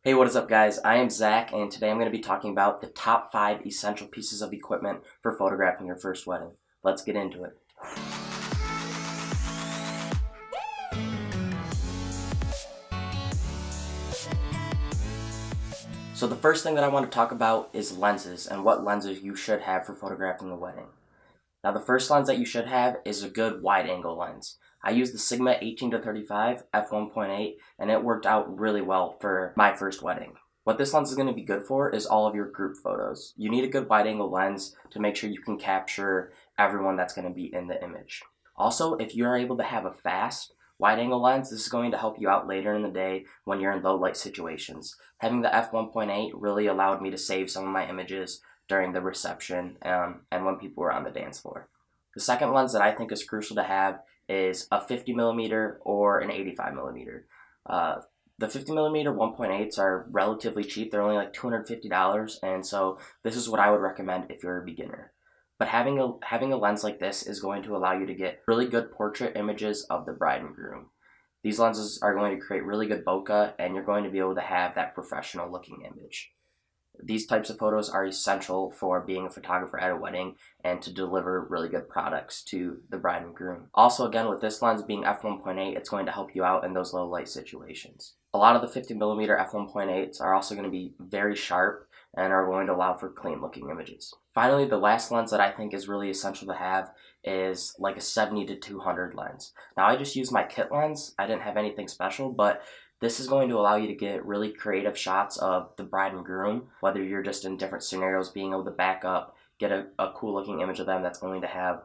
Hey, what is up, guys? I am Zach, and today I'm going to be talking about the top 5 essential pieces of equipment for photographing your first wedding. Let's get into it. So the first thing that I want to talk about is lenses and what lenses you should have for photographing a wedding. Now, the first lens that you should have is a good wide-angle lens. I use the Sigma 18-35 f1.8, and it worked out really well for my first wedding. What this lens is going to be good for is all of your group photos. You need a good wide-angle lens to make sure you can capture everyone that's going to be in the image. Also, if you're able to have a fast wide-angle lens, this is going to help you out later in the day when you're in low-light situations. Having the f1.8 really allowed me to save some of my images during the reception and when people were on the dance floor. The second lens that I think is crucial to have is a 50mm or an 85mm. The 50mm 1.8s are relatively cheap. They're only like $250, and so this is what I would recommend if you're a beginner. But having a lens like this is going to allow you to get really good portrait images of the bride and groom. These lenses are going to create really good bokeh, and you're going to be able to have that professional looking image. These types of photos are essential for being a photographer at a wedding and to deliver really good products to the bride and groom. Also, again, with this lens being f1.8, it's going to help you out in those low light situations. A lot of the 50mm f1.8s are also going to be very sharp and are going to allow for clean looking images. Finally, the last lens that I think is really essential to have is like a 70-200 lens. Now, I just used my kit lens. I didn't have anything special, but this is going to allow you to get really creative shots of the bride and groom, whether you're just in different scenarios, being able to back up, get a cool looking image of them that's going to have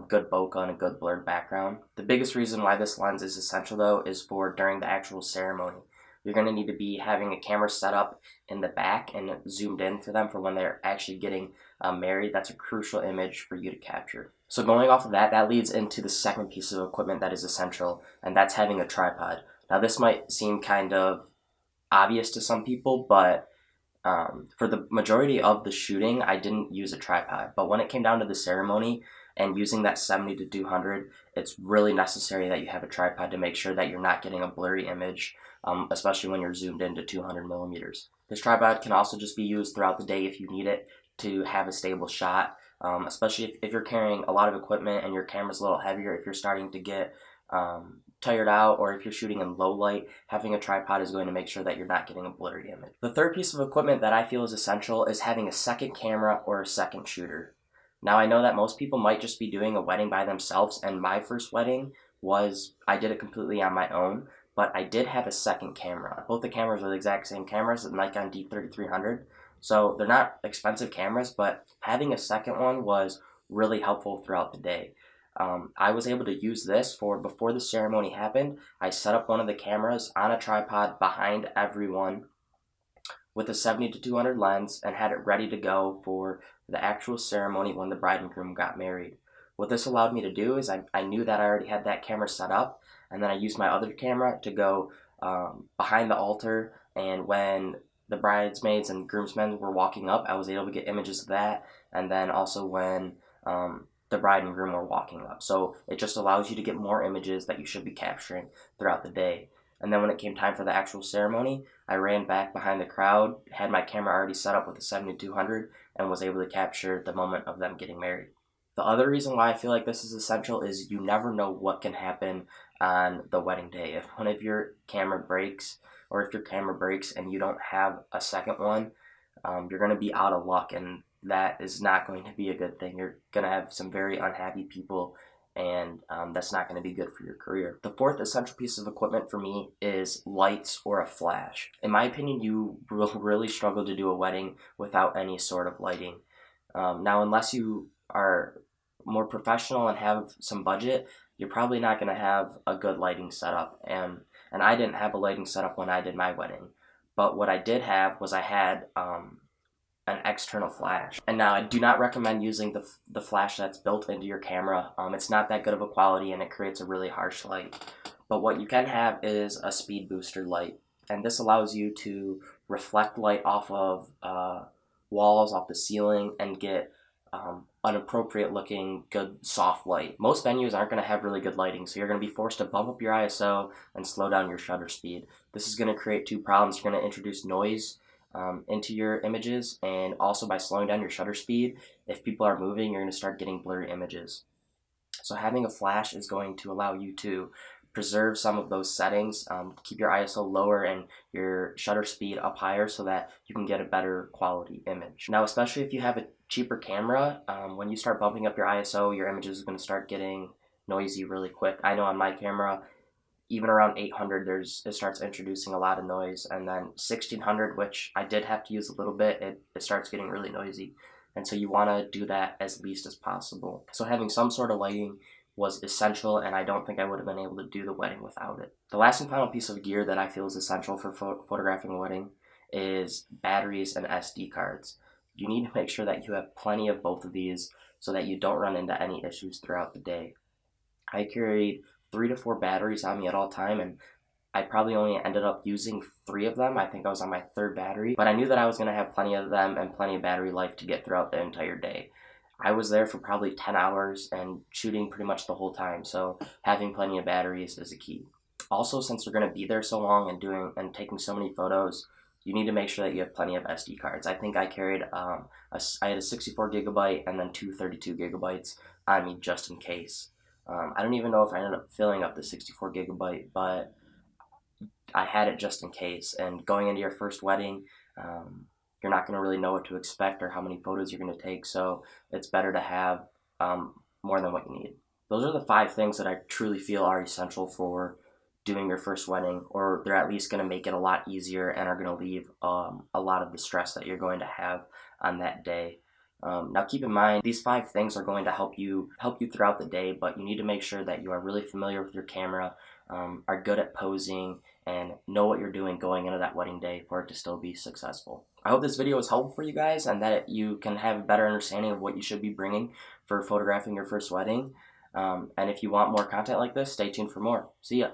good bokeh and a good blurred background. The biggest reason why this lens is essential though is for during the actual ceremony. You're going to need to be having a camera set up in the back and zoomed in for them for when they're actually getting married. That's a crucial image for you to capture. So going off of that, that leads into the second piece of equipment that is essential, and that's having a tripod. Now, this might seem kind of obvious to some people, but for the majority of the shooting, I didn't use a tripod. But when it came down to the ceremony and using that 70-200, it's really necessary that you have a tripod to make sure that you're not getting a blurry image, especially when you're zoomed into 200mm. This tripod can also just be used throughout the day if you need it to have a stable shot, especially if you're carrying a lot of equipment and your camera's a little heavier, if you're starting to get tired out, or if you're shooting in low light, having a tripod is going to make sure that you're not getting a blurry image. The third piece of equipment that I feel is essential is having a second camera or a second shooter. Now, I know that most people might just be doing a wedding by themselves, and my first wedding I did it completely on my own, but I did have a second camera. Both the cameras are the exact same cameras, the Nikon D3300, so they're not expensive cameras, but having a second one was really helpful throughout the day. I was able to use this for before the ceremony happened. I set up one of the cameras on a tripod behind everyone with a 70-200 lens and had it ready to go for the actual ceremony when the bride and groom got married. What this allowed me to do is I knew that I already had that camera set up, and then I used my other camera to go behind the altar, and when the bridesmaids and groomsmen were walking up, I was able to get images of that, and then also when the bride and groom were walking up. So it just allows you to get more images that you should be capturing throughout the day. And then when it came time for the actual ceremony, I ran back behind the crowd, had my camera already set up with a 70-200, and was able to capture the moment of them getting married. The other reason why I feel like this is essential is you never know what can happen on the wedding day. If one of your camera breaks, or if your camera breaks and you don't have a second one, you're going to be out of luck, and that is not going to be a good thing. You're going to have some very unhappy people, and that's not going to be good for your career. The fourth essential piece of equipment for me is lights or a flash. In my opinion, you will really struggle to do a wedding without any sort of lighting. Now, unless you are more professional and have some budget, you're probably not going to have a good lighting setup. And I didn't have a lighting setup when I did my wedding. But what I did have was I had an external flash. And now I do not recommend using the flash that's built into your camera. It's not that good of a quality and it creates a really harsh light. But what you can have is a speed booster light. And this allows you to reflect light off of walls, off the ceiling, and get inappropriate looking, good soft light. Most venues aren't going to have really good lighting, so you're going to be forced to bump up your ISO and slow down your shutter speed. This is going to create two problems. You're going to introduce noise into your images, and also by slowing down your shutter speed, if people are moving, you're going to start getting blurry images. So having a flash is going to allow you to preserve some of those settings, keep your ISO lower and your shutter speed up higher so that you can get a better quality image. Now, especially if you have a cheaper camera, when you start bumping up your ISO, your images are going to start getting noisy really quick. I know on my camera, even around 800, it starts introducing a lot of noise, and then 1600, which I did have to use a little bit, it starts getting really noisy. And so you want to do that as least as possible. So having some sort of lighting was essential, and I don't think I would have been able to do the wedding without it. The last and final piece of gear that I feel is essential for photographing a wedding is batteries and SD cards. You need to make sure that you have plenty of both of these so that you don't run into any issues throughout the day. I carried 3 to 4 batteries on me at all time, and I probably only ended up using 3 of them. I think I was on my 3rd battery, but I knew that I was going to have plenty of them and plenty of battery life to get throughout the entire day. I was there for probably 10 hours and shooting pretty much the whole time, so having plenty of batteries is a key. Also, since you're going to be there so long and taking so many photos, you need to make sure that you have plenty of SD cards. I think I carried I had a 64 gigabyte and then 2 32 gigabytes on me just in case. I don't even know if I ended up filling up the 64 gigabyte, but I had it just in case. And going into your first wedding, you're not going to really know what to expect or how many photos you're going to take, so it's better to have more than what you need. Those are the 5 things that I truly feel are essential for doing your first wedding, or they're at least going to make it a lot easier and are going to leave a lot of the stress that you're going to have on that day. Now keep in mind, these 5 things are going to help you throughout the day, but you need to make sure that you are really familiar with your camera, are good at posing, and know what you're doing going into that wedding day for it to still be successful. I hope this video was helpful for you guys and that you can have a better understanding of what you should be bringing for photographing your first wedding. And if you want more content like this, stay tuned for more. See ya.